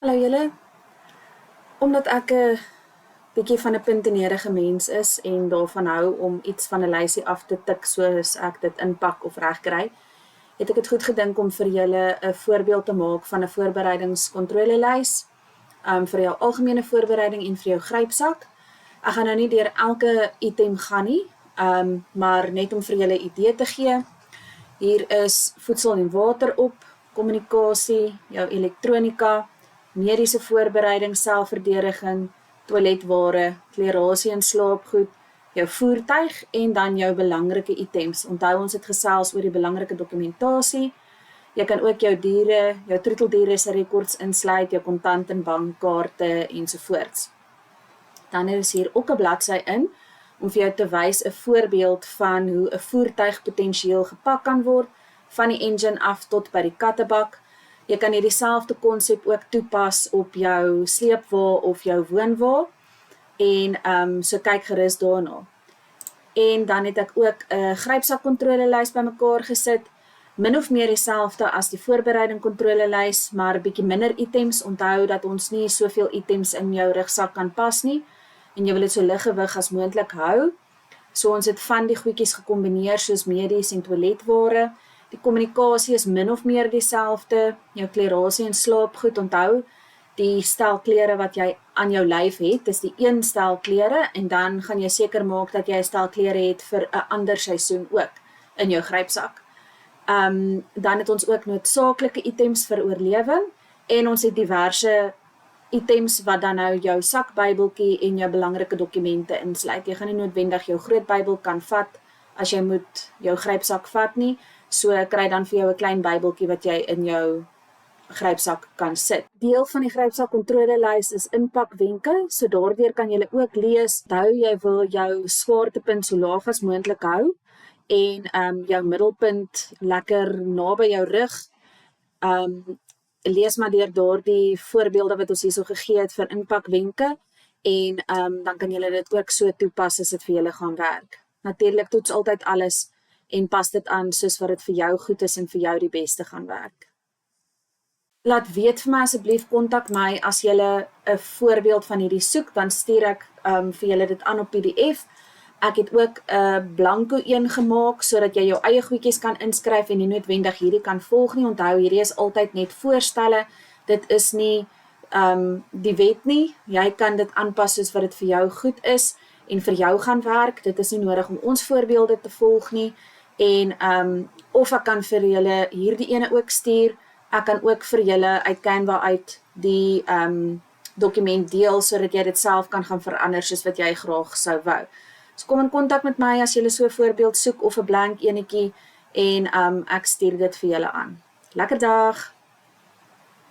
Hallo julle, omdat ek 'n bietjie van 'n puntenerige mens is en daarvan hou om iets van 'n lysie af te tik soos ek dit inpak of regkry, het ek dit goed gedink om vir julle 'n voorbeeld te maak van 'n voorbereidingskontrolelys, vir jou algemene voorbereiding en vir jou grypsak. Ek gaan nou nie deur elke item gaan nie, maar net om vir julle 'n idee te gee. Hier is voedsel en water op, kommunikasie, jou elektronika, mediese voorbereiding, selfverdediging, toiletware, klerasie en slaapgoed, jou voertuig en dan jou belangrike items. Onthou ons het gesels oor die belangrike dokumentasie. Jy kan ook jou diere, jou troeteldiere se rekords insluit, jou kontant en bankkaarte ensovoorts. Dan is hier ook 'n bladsy in om vir jou te wys 'n voorbeeld van hoe 'n voertuig potensieel gepak kan word, van die engine af tot by die kattebak. Jy kan hierdie selfde konsep ook toepas op jou sleepwa of jou woonwa en so kyk gerus daarna. En dan het ek ook 'n grypsakkontrolelys bymekaar gesit, min of meer dieselfde as die voorbereiding kontrolelys, maar bietjie minder items. Onthou dat ons nie soveel items in jou rugsak kan pas nie en jy wil dit so lig gewig as moontlik hou. So ons het van die goedjies gekombineer soos medies en toiletware. Die kommunikasie is min of meer dieselfde, jou klerasie en slaapgoed. Onthou, die stel klere wat jy aan jou lyf het, dis die een stel klere en dan gaan jy seker maak dat jy 'n stel klere het vir 'n ander seisoen ook in jou grypsak. Dan het ons ook noodsaaklike items vir oorlewing en ons het diverse items wat dan nou jou sakbybeltjie en jou belangrike dokumente insluit. Jy gaan nie noodwendig jou groot bybel kan vat as jy moet jou grypsak vat nie, so kry dan vir jou 'n klein bybeltjie wat jy in jou grypsak kan sit. Deel van die grypsakkontrolelys is inpakwenke, so daardeur kan jy ook lees, onthou jy wil jou swaartepunt so laag as moontlik hou en jou middelpunt lekker naby jou rug. Lees maar deur daardie voorbeelde wat ons hierso gegee het vir inpakwenke en dan kan julle dit ook so toepas as dit vir julle gaan werk. Natuurlik toets altyd alles en pas dit aan soos wat dit vir jou goed is en vir jou die beste gaan werk. Laat weet vir my asseblief, kontak my as julle 'n voorbeeld van hierdie soek, dan stuur ek vir julle dit aan op PDF. Ek het ook 'n blanko een gemaak sodat jy jou eie goedjies kan inskryf en nie noodwendig hierdie kan volg nie. Onthou, hierdie is altyd net voorstelle. Dit is nie die wet nie. Jy kan dit aanpas soos wat dit vir jou goed is en vir jou gaan werk. Dit is nie nodig om ons voorbeelde te volg nie. En of ek kan vir julle hierdie ene ook stuur. Ek kan ook vir julle uit Canva uit die dokument deel sodat jy dit self kan gaan verander soos wat jy graag sou wou. So kom in kontak met my as jy so 'n voorbeeld soek of 'n blank enetjie en ek stuur dit vir julle aan. Lekker dag!